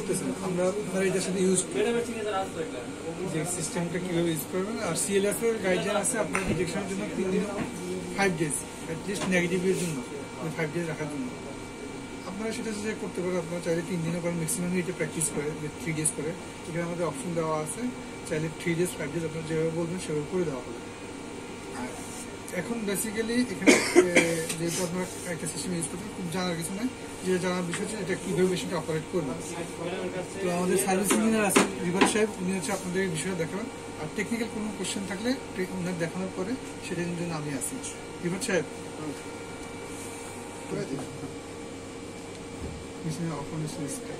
করতেছেন আমরা আপনারা এটার সাথে ইউজ যে সিস্টেমটা কিভাবে ইউজ করবেন। আর সিএলএস এর গাইডলাইন আছে আপনার ডিটেকশনের জন্য 3 দিন 5 ডেজ অ্যাটলিস্ট নেগেটিভের জন্য 5 ডেজ রাখার জন্য আপনারা সেটা যে করতে পারেন। আপনারা চাইলে 3 দিনও করেন, ম্যাক্সিমাম এটা প্র্যাকটিস করে 3 ডেজ করে। এখানে আমাদের অপশন দেওয়া আছে, চাইলে 3 ডেজ 5 ডেজ আপনারা যেভাবে বলবেন সেভাবে করে দেওয়া হবে। এখন বেসিক্যালি এখানে যেহেতু আপনারা একটা সিস্টেম ইউজ করতে খুব জানার কিছু নাই, যেটা জানার বিষয় হচ্ছে এটা কীভাবে মেশিনটা অপারেট করবেন। তো আমাদের সার্ভিস ইঞ্জিনিয়ার আছে রিভার সাহেব, উনি হচ্ছে আপনাদের এই বিষয়টা দেখাবেন। আর টেকনিক্যাল কোনো কোশ্চেন থাকলে ওনার দেখানোর পরে সেটার জন্য আমি আসি। রিভার সাহেব মেশিনের অপারেশন সিস্টেম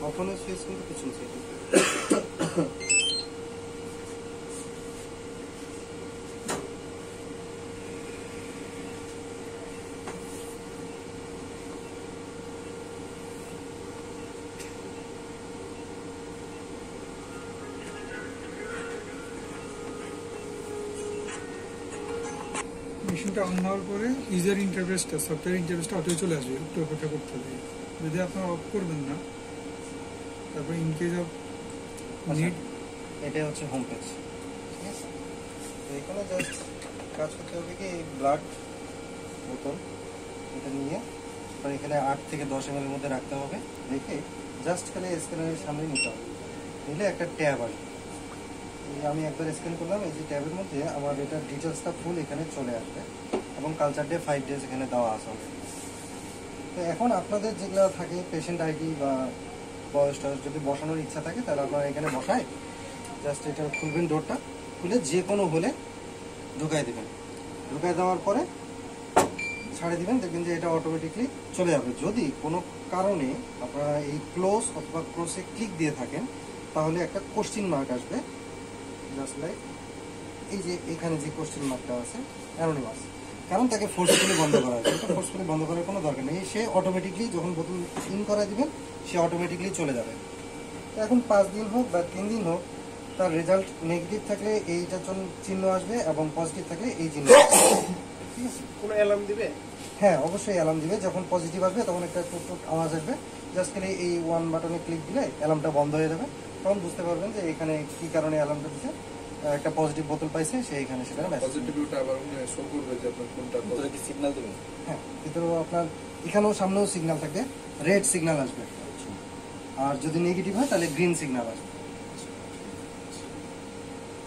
অফনের সুইচ কিন্তু পিছন সাইডে। মেশিনটা অন হওয়ার পরে ইউজার ইন্টারফেসটা সফটওয়্যার ইন্টারফেসটা অটোই চলে আসবে, একটু অপেক্ষা করতে হবে। যদি আপনারা অফ করবেন না, তারপরে ইন কেস অফ নিড, এটা হচ্ছে হোম পেজ, ঠিক আছে। তো এখানে জাস্ট কাজ করতে হবে কি, এই ব্লাড বোতল এটা নিয়ে আর এখানে 8 থেকে 10 ml এর মধ্যে রাখতে হবে, রেখে জাস্ট খালি স্ক্যানারের সামনে নিতে হবে, নিলে একটা ট্যাব আসবে। আমি একবার স্ক্যান করলাম, এই যে ট্যাবের মধ্যে আমার এটার ডিটেলসটা ফুল এখানে চলে আসবে এবং কালচার ডে 5 ডেজ এখানে দেওয়া আছে। তো এখন আপনাদের যেগুলো থাকে পেশেন্ট আইডি বা বয়সটা যদি বসানোর ইচ্ছা থাকে তাহলে আপনারা এখানে বসায় জাস্ট এটা খুলবেন, ডোরটা খুলে যে কোনো হলে ঢুকাই দেবেন। ঢুকাই দেওয়ার পরে ছাড়ে দিবেন, দেখবেন যে এটা অটোমেটিকলি চলে যাবে। যদি কোনো কারণে আপনারা এই ক্লোজ অথবা ক্লোজে ক্লিক দিয়ে থাকেন তাহলে একটা কোশ্চিন মার্ক আসবে, জাস্ট লাইক এই যে এখানে যে কোশ্চিন মার্কটা আছে অ্যানোনিমাস, কারণ তাকে ফোর্সফুলি বন্ধ করা আছে। এটা ফোর্সফুলি বন্ধ করার কোনো দরকার নেই, সে অটোমেটিকলি যখন বোতল ইন করা দিবেন সে অটোমেটিকলি চলে যাবে। তো এখন 5 দিন হোক বা 3 দিন হোক, তার রেজাল্ট নেগেটিভ থাকলে এইটার জন্য চিহ্ন আসবে এবং পজিটিভ থাকলে এই চিহ্ন আসবে, ঠিক আছে। কোনো অ্যালার্ম দিবে? হ্যাঁ, অবশ্যই অ্যালার্ম দিবে। যখন পজিটিভ আসবে তখন একটা টুক টুক আওয়াজ আসবে, জাস্ট খালি এই 1 বাটনে ক্লিক দিলে অ্যালার্মটা বন্ধ হয়ে যাবে। তখন বুঝতে পারবেন যে এখানে কি কারণে অ্যালার্মটা দিচ্ছে, একটা পজিটিভ বোতল পাইছে সে এখানে সেখানে পজিটিভটা আবার শো করবে যে আপনার কোনটা কোনটা কি সিগন্যাল দেবে। হ্যাঁ, কিন্তু আপনার এখানেও সামনেও সিগন্যাল থাকবে, রেড সিগন্যাল আসবে, আর যদি নেগেটিভ হয় তাহলে গ্রিন সিগন্যাল আসবে।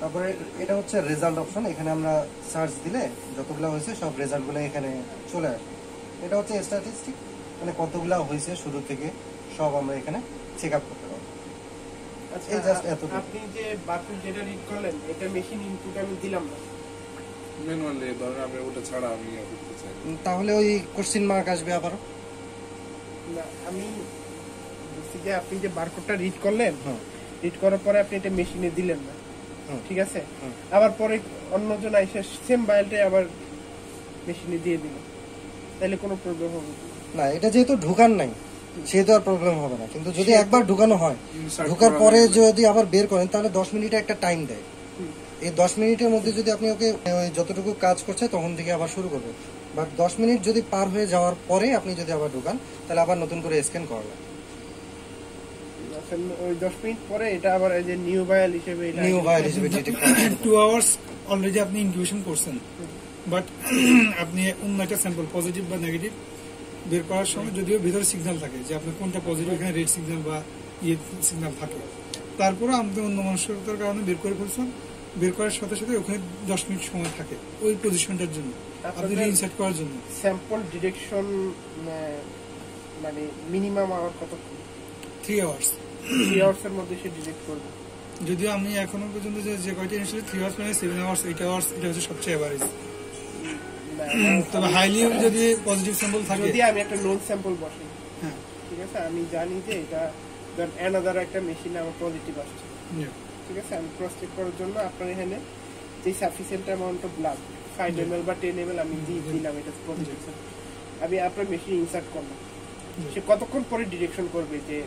তারপরে এটা হচ্ছে রেজাল্ট অপশন, এখানে আমরা সার্চ দিলে যতগুলো হয়েছে সব রেজাল্টগুলো এখানে চলে আসবে। এটা হচ্ছে স্ট্যাটিস্টিক, মানে কতগুলো হয়েছে শুরু থেকে সব আমরা এখানে চেক আপ করতে পারবো। আচ্ছা, আপনি যে বাটন যেটা রিড করলেন এটা মেশিন ইনপুট আমি দিলাম না, ম্যানুয়ালি ধরেন আমি ওটা ছাড়া আমি করতে চাই, তাহলে ওই কোশ্চেন মার্ক আসবে আবারও। না আমি বলছি যে আপনি যে বারকোডটা রিড করলেন, রিড করার পরে আপনি এটা মেশিনে দিলেন না, ঠিক আছে, আবার পরে অন্যজন এসে সেম ফাইলটাই আবার মেশিনে দিয়ে দিল, তাহলে কোনো প্রবলেম হবে না? এটা যেহেতু ঢুকান নাই সেহেতু আর প্রবলেম হবে না, কিন্তু যদি একবার ঢুকানো হয়, ঢুকার পরে যদি আবার বের করেন তাহলে 10 মিনিটে একটা টাইম দেয়। এই 10 মিনিটের মধ্যে যদি আপনি ওকে যতটুকু কাজ করছে তখন থেকে আবার শুরু করবেন, বাট 10 মিনিট যদি পার হয়ে যাওয়ার পরে আপনি যদি আবার ঢুকান তাহলে আবার নতুন করে স্ক্যান করাবেন। ওই 10 মিনিট পরে এটা আবার এই যে নিউ ভাইল হিসেবে ডিটেক্ট করে 2 আওয়ার্স অলরেডি আপনি ইনকিউবেশন করছেন, বাট আপনি অন্য একটা স্যাম্পল পজিটিভ বা নেগেটিভ বের করার সময় যদিও ভিতরে সিগন্যাল থাকে যে আপনার কোনটা পজিটিভ, এখানে রেড সিগন্যাল বা ইয়ে সিগন্যাল থাকে, তারপরে আপনি অন্য মানসিকতার কারণে বের করে ফেলছেন। বের করার সাথে সাথে ওখানে 10 মিনিট সময় থাকে ওই পজিশনটার জন্য, আপনি রিইনসার্ট করার জন্য। স্যাম্পল ডিটেকশন মানে মিনিমাম আওয়ার কত? 3 আওয়ার্স। 3 আওয়ার্সের মধ্যে সে ডিটেক্ট করবে। যদিও আমি এখনো পর্যন্ত যে কয়টা ইনস্টল 3 আওয়ার্স মানে 7 আওয়ার্স 8 আওয়ার্স এটা হচ্ছে সবচেয়ে এভারেজ। তবে হাইলি যদি পজিটিভ স্যাম্পল থাকে, যদি আমি একটা নোন স্যাম্পল বসাই, হ্যাঁ ঠিক আছে, আমি জানি যে এটা অ্যানাদার একটা মেশিনে আমার পজিটিভ আসছে, ঠিক আছে, আমি ক্রস চেক করার জন্য আপনার এখানে যে sufficient amount of blood 5 ml বা 10 ml আমি দিলাম, এটা পজিটিভ। আমি আপনার মেশিন ইনসার্ট করলাম, সে কতক্ষণ পরে ডিরেকশন করবে যে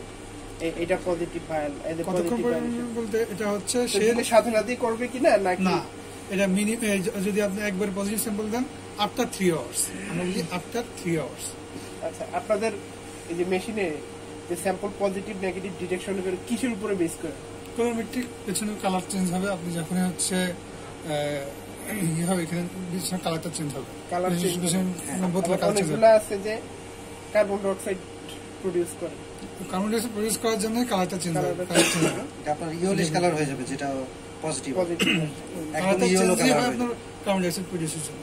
এটা পজিটিভ ভায়াল, এটা কতক্ষণ পজিটিভ বলতে এটা হচ্ছে সে সাথে সাথেই করবে কিনা নাকি না, এটা যদি আপনি একবার পজিটিভ স্যাম্পল দেন আফটার 3 আওয়ার্স, আমরা বলি আফটার 3 আওয়ার্স। আচ্ছা, আপনাদের এই যে মেশিনে যে স্যাম্পল পজিটিভ নেগেটিভ ডিটেকশন করে কিসের উপরে বেস করে? কলোমেট্রিক পেছনের কালার চেঞ্জ হবে, আপনি যখন হচ্ছে ইয়ে হবে এখানে পেছনের কালারটা চেঞ্জ হবে, কালার চেঞ্জ বোতলের কালার চেঞ্জ হবে। অনেকগুলো আছে যে কার্বন ডাই অক্সাইড প্রডিউস করে, কার্বন ডাই অক্সাইড প্রডিউস করার জন্য কালারটা চেঞ্জ হবে, কালার চেঞ্জ হবে, এটা আপনার ইয়েলোইশ কালার হয়ে যাবে, যেটা পজিটিভ পজিটিভ। একদম কালারটা ইয়েলো চেঞ্জ কালার হবে হবে। আপনার কার্বন ডাই অক্সাইড প্রডিউসের জন্য।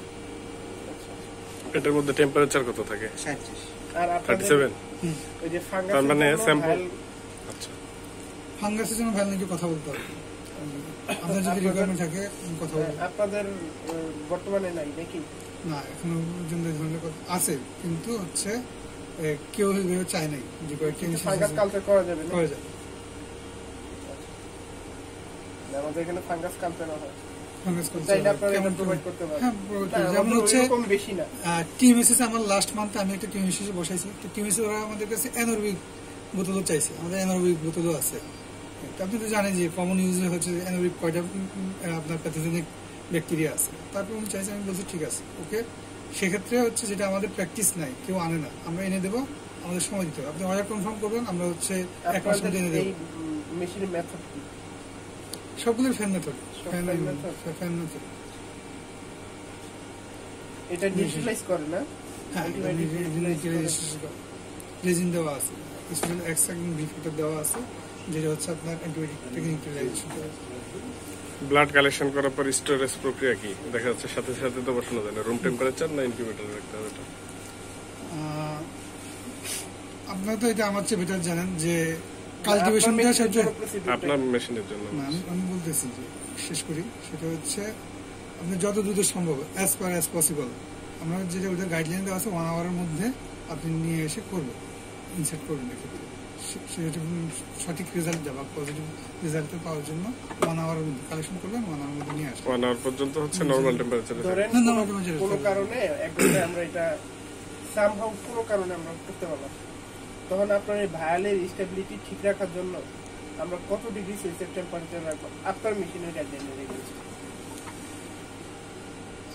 এটার মধ্যে টেম্পারেচার কত থাকে? 37। আর আপনাদের 37। ওই যে ফাঙ্গাস, তার মানে স্যাম্পল, আচ্ছা ফাঙ্গাসের জন্য ভালো নাকি কথা বলতে হবে, আপনার যদি রিকোয়ারমেন্ট থাকে কথা বলবেন। আপনাদের বর্তমানে নাই নাকি? না, এখনো পর্যন্ত এই ধরনের কথা আছে, কিন্তু হচ্ছে কেউ এইভাবে চায় নাই যে কয়েকটা ফাঙ্গাস কালচার করা যাবে না? করা যায়। আমাদের এখানে ফাঙ্গাস কালচার হয়, ফাঙ্গাস চাইলে আপনারা এটা কেমন প্রোভাইড করতে পারেন। হ্যাঁ provide না, করি। যেমন আমাদের হচ্ছে ওইরকম বেশি না। টিএমএসএস আমার লাস্ট মান্থে আমি একটা টিএমএসএস বসাইছি, তো টিএমএসএস ওরা আমাদের কাছে এনরবিক বোতলও চাইছে, আমাদের এনরবিক বোতলও আছে। তো আপনি তো জানেন যে কমন ইউজে হচ্ছে এনরবিক কয়টা আপনার প্যাথোজেনিক ব্যাকটেরিয়া আছে, তারপর আমি চাইছি, আমি বলছি ঠিক আছে ওকে। সেক্ষেত্রে হচ্ছে যেটা আমাদের প্র্যাকটিস নাই, কেউ আনে না, আমরা এনে দেবো, আমাদের সময় দিতে হবে, আপনি অর্ডার কনফার্ম করবেন, আমরা হচ্ছে 1 মাসের মধ্যে এনে দেবো। মেশিনের মেথড কি? সবগুলোর ফ্যান মেথড, সব fan method? Fan method. এটা নিউট্রালাইজ করে না? হ্যাঁ, রেজিন দেওয়া আছে, স্পেশাল এক্সট্রাক্ট বি ফিল্টার দেওয়া আছে, যেটা হচ্ছে আপনার অ্যান্টিবায়োটিক থেকে নিউট্রালাইজেশন করে। ব্লাড কালেকশন করার পর স্টোরেজ প্রক্রিয়া কি? দেখা যাচ্ছে সাথে সাথে তো বসানো যায় না, রুম টেম্পারেচার না ইনকিউবেটরে রাখতে হবে এটা? আপনারা তো এটা আমার চেয়ে বেটার জানেন যে কাল্টিভেশনটা সবচেয়ে আপনার মেশিনের জন্য না, আমি বলতেছি যে শেষ করি, সেটা হচ্ছে আপনি যত দ্রুত সম্ভব অ্যাজ পার অ্যাজ পসিবল, আমরা যেটা ওদের গাইডলাইন দেওয়া আছে 1 আওয়ারের মধ্যে আপনি নিয়ে এসে করবেন, ইনসার্ট করবেন, এক্ষেত্রে সেটা সঠিক রেজাল্ট দেওয়া, পজিটিভ রেজাল্ট পাওয়ার জন্য 1 আওয়ারের মধ্যে কালেকশন করবেন, 1 আওয়ারের মধ্যে নিয়ে আসবেন। 1 আওয়ার পর্যন্ত হচ্ছে নরমাল টেম্পারেচারে। ধরেন না, normal temperature কোনো থাকবে। কারণে একবারে আমরা এটা সামহাউ কোনো কারণে আমরা করতে পারলাম, তখন আপনার এই ভায়ালের স্টেবিলিটি ঠিক রাখার জন্য আমরা কত ডিগ্রি সেলসিয়াস টেম্পারেচার রাখবো আপনার মেশিনের গাইডলাইনে রেখেছি?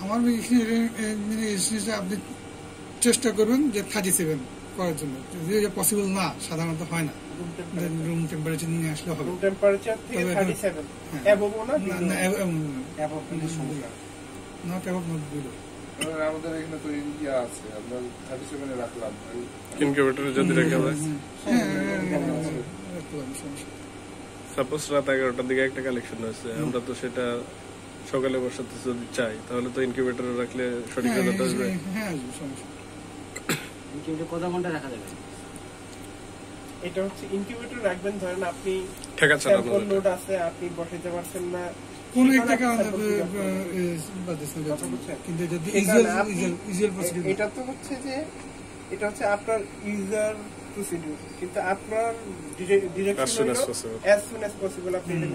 আমার মেশিনে আপনি চেষ্টা করবেন যে 37 করার জন্য, যদি এটা পসিবল না, সাধারণত হয় না, রুম টেম্পারেচার নিয়ে আসলে হবে। রুম টেম্পারেচার থেকে তবে 37 হ্যাঁ। অ্যাবভ না না, না, অ্যাবভ হলে সমস্যা। not above, not below। এবার আমাদের এখানে তো ইন্ডিয়া আছে, আমরা 37 এ রাখলাম। ইনকিউবেটরে যদি রেখে আমরা হ্যাঁ, রাখলাম, সমস্যা। সাপোজ রাত 11টার দিকে একটা কালেকশন হয়েছে, আমরা তো সেটা সকালে বসাতে যদি চাই, তাহলে তো ইনকিউবেটরে রাখলে সঠিক রেজাল্ট আসবে। হ্যাঁ, আসবে, সমস্যা। কত ঘন্টা রাখা যাবে? এটা হচ্ছে ইনকিউবেটর রাখবেন, ধরেন আপনি ঠেকা ছাড়ানো স্যাম্পল যেটা। লোড আছে, আপনি বসাইতে পারছেন না, কোনো সেখানে একটা আপনি কারণে sample pick up করবেন। বাদ দিচ্ছে, কিন্তু যদি এখানে আপনি ইউজুয়াল প্রসিডিউর, এটা তো হচ্ছে যে এটা হচ্ছে আপনার ইউজার প্রসিডিউর, কিন্তু আপনার ডিরেকশন As soon as হলো possible. As soon as possible আপনি এটা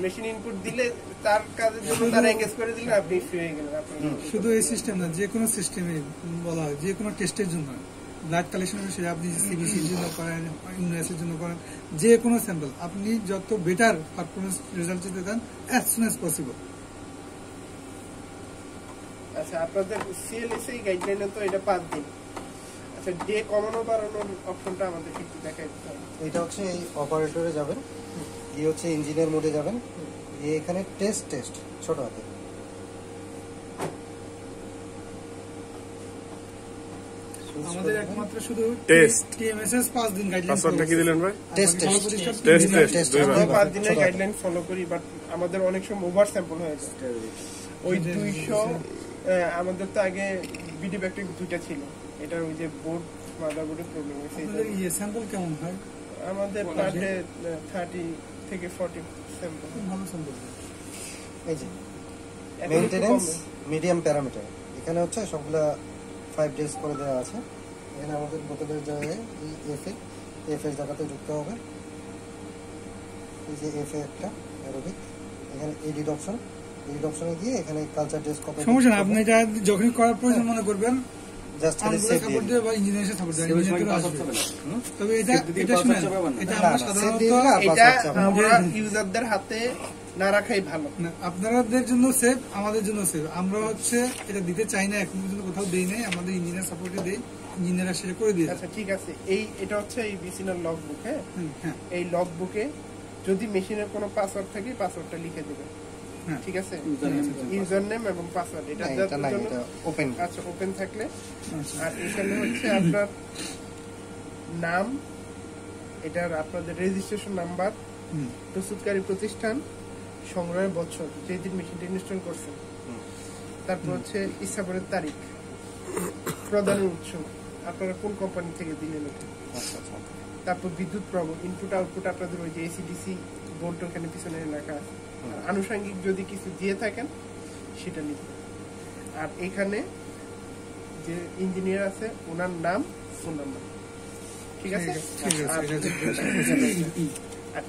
মেশিন ইনপুট দিলে তার কাজের জন্য তারা এঙ্গেজ করে দিলে আপনি ফ্রি হয়ে গেলেন। আপনার শুধু এই সিস্টেম না, যে কোনো সিস্টেমে বলা হয়, যে কোনো টেস্টের জন্য, ব্লাড কালেকশনের বিষয়ে আপনি সিবিসির জন্য করেন, ইউনিভার্সিটির জন্য করেন, যে কোনো স্যাম্পল আপনি যত বেটার পারফরমেন্স রেজাল্ট দিতে দেন অ্যাজ সুন অ্যাজ পসিবল। আচ্ছা, আপনাদের সিএলএসএ গাইডলাইনে তো এটা 5 দিন। আচ্ছা, ডে কমানো বাড়ানোর অপশনটা আমাদের একটু দেখাই দিতে হবে। এটা হচ্ছে এই অপারেটরে যাবেন, গিয়ে হচ্ছে ইঞ্জিনিয়ার মোডে যাবেন, গিয়ে এখানে টেস্ট ছোট হাতে আমাদের একমাত্র শুধু Test. টিএমএসএস 5 দিন গাইডলাইন। পাসওয়ার্ডটা কি দিলেন ভাই? টেস্ট টেস্ট দুইবার। আমরা 5 দিনের গাইডলাইন ফলো করি, বাট আমাদের অনেক সময় ওভার স্যাম্পল হয়ে যায়। ওই 200 আমাদের তো আগে বিডি ব্যাকটেক 2টা ছিল, এটা ওই যে বোর্ড মাদারবোর্ডের প্রবলেম হয়েছে। আপনাদের ইয়ে স্যাম্পল কেমন হয়? আমাদের পার ডে 30 থেকে 40 স্যাম্পল ভালো সম্ভব এই যে মেইনটেনেন্স মিডিয়াম প্যারামিটার, এখানে হচ্ছে সবগুলা 5 ডেজ করে দেওয়া আছে। এখানে আমাদের বোতলের জায়গায় এই এফ এর জায়গাতে যুক্ত হবে। এই যে এফ এ একটা অ্যারোবিক, এখানে এডিট অপশনে গিয়ে এখানে কালচার ডেজ কপি সমস্যা না, আপনি এটা যখনই করার প্রয়োজন মনে করবেন জাস্ট খালি সেভ দিয়ে সাপোর্ট দিয়ে বা ইঞ্জিনিয়ারের সাথে সাপোর্ট দিয়ে ইঞ্জিনিয়ার আসবে। তবে এটা শুনেন, এটা না, আমরা সেভ সাধারণত দিয়ে দিলে আর এটা পাসওয়ার্ড চাবে না। আমরা ইউজারদের হাতে না রাখাই ভালো। না, আপনাদের জন্য সেভ, আমাদের জন্য সেভ। আমরা হচ্ছে এটা দিতে চাই না, এখন পর্যন্ত কোথাও দেই নাই, আমাদের ইঞ্জিনিয়ার সাপোর্টে দেই, ইঞ্জিনিয়াররা সেটা করে দিয়ে আচ্ছা ঠিক আছে, এটা হচ্ছে এই বিসিনার লগ বুক। হ্যাঁ, হ্যাঁ এই লগ বুকে যদি মেশিনের কোনো পাসওয়ার্ড থাকে পাসওয়ার্ডটা লিখে দেবেন। হ্যাঁ। ঠিক আছে, ইউজার নেম এবং পাসওয়ার্ড এটা না, এটা নাই, এটা ওপেন। আচ্ছা ওপেন থাকলে, আচ্ছা। আর এখানে হচ্ছে আপনার নাম, এটার আপনাদের রেজিস্ট্রেশন নাম্বার, হুম। প্রস্তুতকারী প্রতিষ্ঠান, সংগ্রহের বছর যেদিন মেশিনটা ইনস্টল করছেন, তারপর হচ্ছে স্থাপনের তারিখ, প্রদানের উৎস, আপনারা কোন কোম্পানি থেকে দিলেন এটা, আচ্ছা আচ্ছা। তারপর বিদ্যুৎ প্রবাহ, ইনপুট আউটপুট আপনাদের ওই যে এসিডিসি বোর্ড ওখানে পিছনে লেখা আছে। আর আনুষঙ্গিক যদি কিছু দিয়ে থাকেন সেটা লিখবেন। আর এখানে যে ইঞ্জিনিয়ার আছে ওনার নাম, ফোন নাম্বার। ঠিক আছে, ঠিক আছে, আর- আর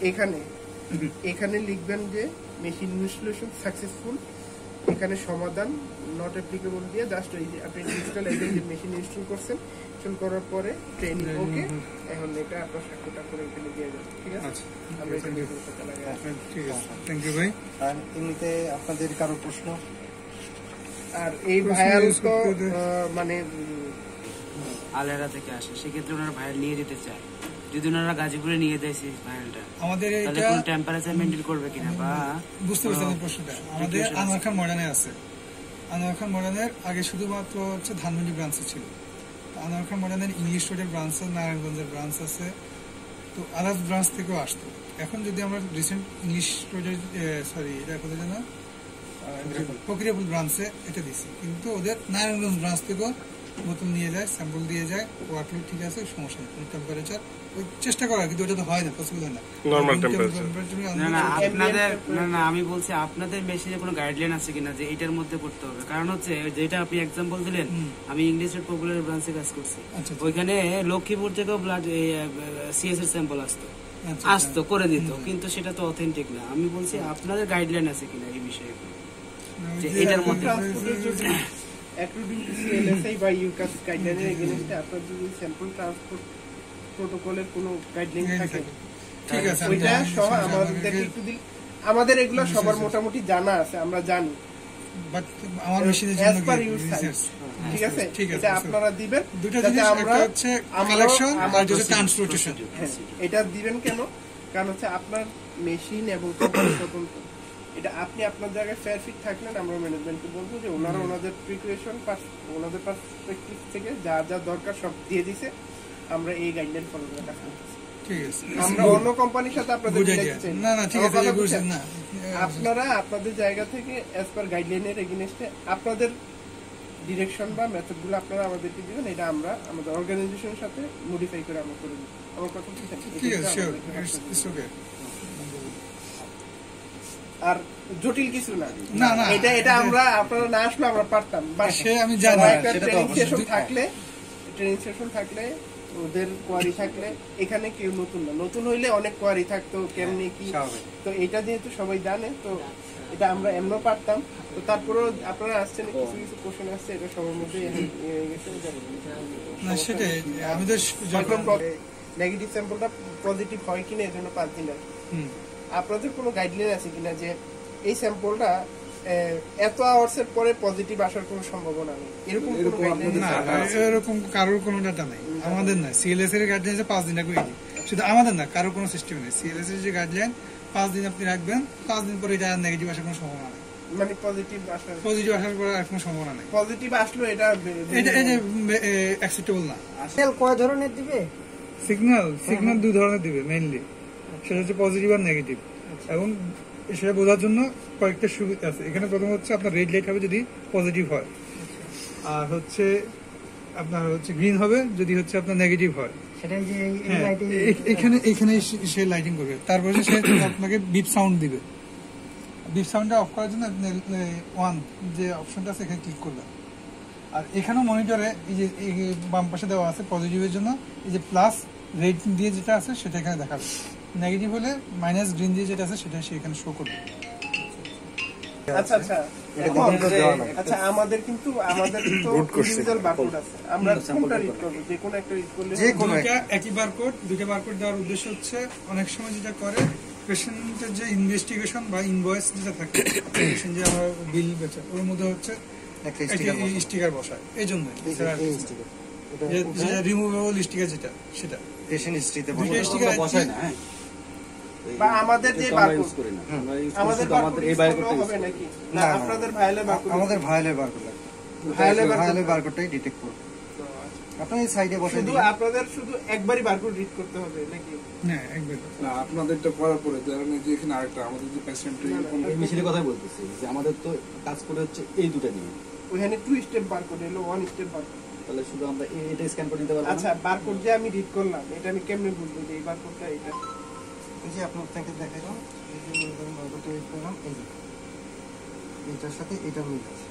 এখানে লিখবেন যে মেশিন ইনস্টলেশন সাকসেসফুল, এখানে সমাধান নট অ্যাপ্লিকেবল দিয়ে জাস্ট ওই যে আপনি ইনস্টল যে মেশিন ইনস্টল করছেন, ইনস্টল করার পরে ট্রেনিং ওকে, এখন এটা আপনার স্বাক্ষরটা করে এখানে দিয়ে যাবেন। ঠিক আছে, আচ্ছা, আমরা এটা দিয়ে করতে লাগাই। ঠিক আছে, থ্যাংক ইউ ভাই। আর এমনিতে আপনাদের কারো প্রশ্ন? আর এই প্রশ্ন ভাইয়াল use তো করতে দে। মানে আলেরা থেকে আসে, সেক্ষেত্রে ওনারা ভাইরাল নিয়ে যেতে চায়। যদি ওনারা গাজীপুরে নিয়ে দেয় সেই ভাইরালটা, আমাদের তাহলে এটা কোন টেম্পারেচার মেনটেন করবে কিনা বা বুঝতে পারছেন এই প্রশ্নটা। আমাদের Precaution আছে। আনোয়ার খান মডার্নে আছে। আনোয়ার খান মডার্নের আগে শুধুমাত্র হচ্ছে ধানমন্ডি ব্রাঞ্চে ছিল। তো আনোয়ার খান মডার্নের ইংলিশ রোডের ব্রাঞ্চ আছে, নারায়ণগঞ্জের ব্রাঞ্চ আছে, তো আদার্স ব্রাঞ্চ থেকেও আসতো। এখন যদি আমরা রিসেন্ট ইংলিশ রোডের এটা কোথায় যেন প্রক্রিয়াপুল ব্রাঞ্চে এটা দিছি, কিন্তু ওদের নারায়ণগঞ্জ ব্রাঞ্চ থেকেও বোতল নিয়ে যায়, স্যাম্পল দিয়ে যায়, ওয়াটার ঠিক আছে, সমস্যা নেই, কোনো টেম্পারেচার ওই চেষ্টা করা, কিন্তু ওটা তো হয় না, পসিবল হয় না। Normal temperature। না না আপনাদের Ambient না আমি বলছি আপনাদের মেশিনে কোনো গাইডলাইন আছে কিনা যে এটার মধ্যে করতে হবে? কারণ হচ্ছে যেটা আপনি এক্সাম্পল দিলেন, আমি ইংলিশের পপুলার ব্রাঞ্চে কাজ করছি, আচ্ছা, আচ্ছা। ওইখানে লক্ষ্মীপুর থেকেও ব্লাড সিএস এর স্যাম্পল আচ্ছা, আসতো করে দিত, কিন্তু সেটা তো অথেন্টিক না। আমি বলছি আপনাদের গাইডলাইন আছে কিনা এই বিষয়ে, যে এটার মধ্যে ট্রান্সপোর্টের যদি অ্যাকর্ডিং টু সিএলএসআই বা ইউকাস গাইডলাইনের এগেইনস্টে আপনার যদি স্যাম্পল ট্রান্সপোর্ট প্রটোকলের কোনো গাইডলাইন থাকে, ঠিক আছে, ওইটা আমি সহ জানি, আমাদের একটু দিন। আমাদের এগুলো সবার মোটামুটি জানা আছে, আমরা জানি বাট আমার মেশিনের As জন্য per কি your research? size। ঠিক আছে, ঠিক আছে, এটা বুঝতে আপনারা দিবেন দুটো যাতে জিনিস, আমরা একটা হচ্ছে কালেকশন আর যেটা ট্রান্সপোর্টেশন। হ্যাঁ, এটা দিবেন কেন? কারণ হচ্ছে আপনার মেশিন এবং কোম্পানি স্বতন্ত্র। এটা আপনি আপনার জায়গায় ফেয়ার ফিট থাকলেন, আমরা ম্যানেজমেন্টকে বলবো যে ওনারা ওনাদের প্রিপারেশন ওনাদের পার্সপেক্টিভ থেকে যা যা দরকার সব দিয়ে দিছে, আমরা এই গাইডলাইন ফলো করে কাজ করতেছি। ঠিক আছে, আমরা অন্য কোম্পানির সাথে আপনাদের বুঝাই মিলাইতে যায়। চাই না না ঠিক আমার আছে, কথা বুঝছেন বুঝছেন? না, আপনারা আপনাদের জায়গা থেকে অ্যাজ পার গাইডলাইনের এগেইনস্টে আপনাদের ডিরেকশন বা মেথডগুলো আপনারা আমাদেরকে দিবেন, এটা আমরা আমাদের অর্গানাইজেশনের সাথে মডিফাই করে আমরা করে দিই। আমার কথা বুঝছেন? ঠিক আছে, এটা শিওর, আমাদেরকে ইটস ওকে। আর জটিল কিছু না, না, না, এটা আমরা আপনারা না আসলে আমরা পারতাম, বাট সে আমি জানি, সেটা তো ট্রেনিং অবশ্যই। সেশন থাকলে ওদের কোয়ারি থাকলে, এখানে কেউ নতুন না, নতুন হইলে অনেক কোয়ারি থাকতো কেমনি কি, স্বাভাবিক। তো এটা যেহেতু সবাই জানে, তো এটা আমরা এমনও পারতাম। তো তারপরেও আপনারা আসছেন, কিছু কিছু কোশ্চেন আসছে, এটা সবার মধ্যে না সেটাই, আমি তো যখন নেগেটিভ স্যাম্পলটা পজিটিভ হয় কিনা এর জন্য 5 দিন লাগে। হুম, আপনাদের কোনো গাইডলাইন আছে কিনা যে এই স্যাম্পলটা এত আওয়ার্স এর পরে পজিটিভ আসার কোনো সম্ভাবনা নেই, এরকম কোনো গাইডলাইন না এরকম কারোর কোনো ডাটা নাই, আমাদের না। সিএলএস এর গাইডলাইন 5 দিন আগে শুধু আমাদের না, কারোর কোনো সিস্টেম নেই। সিএলএস এর যে গাইডলাইন 5 দিন আপনি রাখবেন, 5 দিন পরে এটা নেগেটিভ আসার কোনো সম্ভাবনা নেই, মানে পজিটিভ আসার, পজিটিভ আসার পরে আর কোনো সম্ভাবনা নেই। পজিটিভ আসলো এটা এটা এই যে অ্যাকসেপ্টেবল না। সেল কয় ধরনের দিবে? সিগন্যাল 2 ধরনের দিবে মেইনলি, সেটা হচ্ছে পজিটিভ আর নেগেটিভ। এবং সেটা বোঝার জন্য কয়েকটা সুবিধা আছে এখানে। প্রথম হচ্ছে আপনার রেড লাইট হবে যদি পজিটিভ হয়, আর হচ্ছে আপনার হচ্ছে গ্রিন হবে যদি হচ্ছে আপনার নেগেটিভ হয়। সেটাই যে এই হ্যাঁ, লাইটে এখানে এখানে সে লাইটিং করবে, তারপরে সে আপনাকে বিপ সাউন্ড দিবে। বিপ সাউন্ডটা অফ করার জন্য আপনি ওয়ান যে অপশনটা আছে এখানে ক্লিক করবেন। আর এখানেও মনিটরে এই যে এই বাম পাশে দেওয়া আছে পজিটিভের জন্য এই যে প্লাস রেড দিয়ে যেটা আছে সেটা এখানে দেখাবে, নেগেটিভ হলে মাইনাস গ্রিন দিয়ে যেটা আছে সেটা সে এখানে শো করবে। আচ্ছা আচ্ছা এটা এখন কিন্তু দেওয়া নাই। আচ্ছা আমাদের তো ইন্ডিভিজুয়াল বারকোড আছে, আমরা কোনটা রিড করব? যে কোনো একটা রিড করলে যে কোনো দুইটা একই বারকোড, দুইটা বারকোড দেওয়ার উদ্দেশ্য হচ্ছে অনেক সময় যেটা করে পেশেন্টের যে ইনভেস্টিগেশন বা ইনভয়েস যেটা থাকে, পেশেন্ট যে আমার বিল বেচে ওর মধ্যে হচ্ছে একটা একটি স্টিকার বসায়, এই জন্য স্টিকার রিমুভেবল স্টিকার যেটা সেটা পেশেন্ট হিস্ট্রিতে দুইটা স্টিকার বসায় না, হ্যাঁ। বা আমাদের যে আমরা বারকোড ইউজ করি না, আমরা ইউজ করি আমাদের শুধু আমাদের এই বারকোড বারকোডটা হবে ইউজ নাকি? না, না না। আপনাদের ভাইলের বারকোড আমাদের ভায়োলের বারকোড লাগবে। ভায়োলের বারকোড ভায়োলের বারকোডটাই ডিটেক্ট করবে। আপনি এই সাইডে বসে শুধু দিন। আপনাদের শুধু একবারই বারকোড রিড করতে হবে নাকি? না একবার না আপনাদেরটা করার পরে ধরেন এই যে এখানে আরেকটা আমাদের যে পেশেন্টের এই মেশিনের কথাই বলতেছি যে আমাদের তো কাজ করে হচ্ছে এই দুটো নিয়ে, ওখানে 2 স্টেপ বারকোড হলো 1 স্টেপ বারকোড। তাহলে শুধু আমরা এটা স্ক্যান করে নিতে পারবো না? আচ্ছা বারকোড যে আমি রিড করলাম এটা আমি কেমনে বুঝবো যে এই বারকোডটা এটা? এই যে আপনাকে দেখাইলাম, এই যে মনে করেন বারকোডটা রিড করলাম, এই যে এটার সাথে এটা মিল আছে।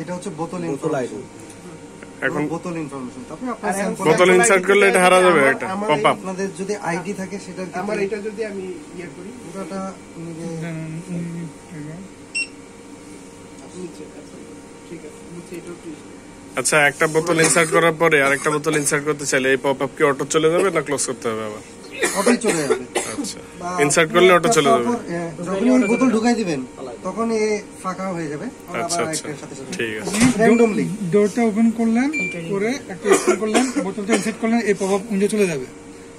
এটা হচ্ছে বোতল বোতল ইনফরমেশন। এখন বোতল ইনফরমেশন। আপনি আপনার আর এখন স্যাম্পল বোতল ইনসার্ট করলে এটা হারা যাবে একটা আমার পপ আপ। আপনাদের যদি আইডি থাকে সেটার আমার ক্ষেত্রে এটা যদি আমি ইয়ে করি পুরোটা নিজে নিচে, আচ্ছা, ঠিক আছে নিচে এটাও টু স্টেপ। আচ্ছা, একটা বোতল ইনসার্ট করার পরে আরেকটা বোতল ইনসার্ট করতে চাইলে এই পপ আপ কি অটো চলে যাবে না ক্লোজ করতে হবে আবার? অটোই চলে যাবে। আচ্ছা, বা ইনসার্ট করলে অটো চলে যাবে। তারপর, যখনই ওই বোতল ঢুকাই দিবেন তখন এ ফাঁকা হয়ে যাবে। আর আচ্ছা আবার আচ্ছা, একটার সাথে সাথে ঠিক আছে। র্যান্ডমলি ডোরটা ওপেন করলেন, করে একটা স্ক্যান করলেন, বোতলটা ইনসেট করলেন, এই পপ আপ উইন্ডো চলে যাবে।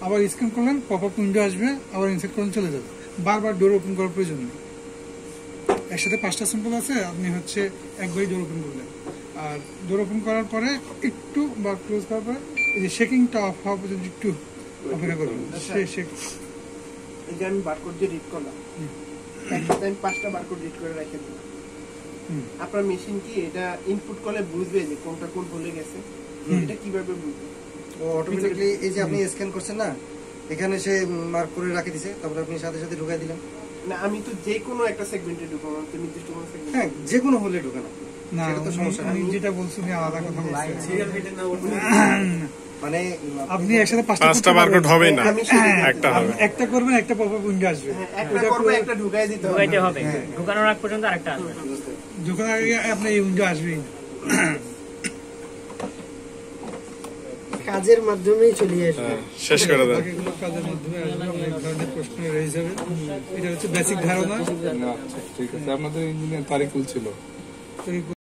আবার স্ক্যান করলেন, পপ আপ উইন্ডো আসবে, আবার ইনসেট করলেন চলে যাবে। বারবার ডোর ওপেন করার প্রয়োজন নেই। একসাথে 5টা স্যাম্পল আছে, আপনি হচ্ছে একবারই ডোর ওপেন করলেন। আর ডোর ওপেন করার পরে একটু বা ক্লোজ করার পরে এই যে শেকিংটা অফ হওয়া পর্যন্ত একটু অপেক্ষা করবেন। এই যে আমি বারকোড যে রিড করলাম একসাথে আমি 5টা বারকোড রিড করে রেখে দিলাম। আপনার মেশিন কি এটা ইনপুট করলে বুঝবে যে কোনটা কোন ভুলে গেছে? এটা কিভাবে বুঝবে? ও অটোমেটিক্যালি এই যে আপনি স্ক্যান করছেন না, এখানে সে মার্ক করে রাখে দিছে, তারপর আপনি সাথে সাথে ঢুকাই দিলেন। না আমি তো যে কোনো একটা সেগমেন্টে ঢুকাবো, তো নির্দিষ্ট কোনো সেগমেন্ট। হ্যাঁ, যে কোনো হলে ঢুকানো না, সেটা তো সমস্যা আমি নেই। যেটা বলছি উনি আলাদা কথা বলছেন। মানে আপনি একসাথে 5টা পাঁচটা বারকোড হবে না, একটা হবে। একটা করবেন, একটা পপ আপ উইন্ডো আসবে। একটা করবে একটা ঢুকাই দিতে হবে। ঢুকাইতে হবে, ঢুকানোর আগ পর্যন্ত আরেকটা আসবে। যখন আগে আপনি এই উইন্ডো আসবেই না। কাজের মাধ্যমেই চলে আসবে। হ্যাঁ, শেষ করে দেন। বাকিগুলো কাজের মাধ্যমে আসবে, অনেক ধরনের প্রশ্ন রয়ে যাবে। এটা হচ্ছে বেসিক ধারণা। না, আচ্ছা, ঠিক আছে। আপনাদের ইঞ্জিনিয়ার তারিকুল ছিল। তো এই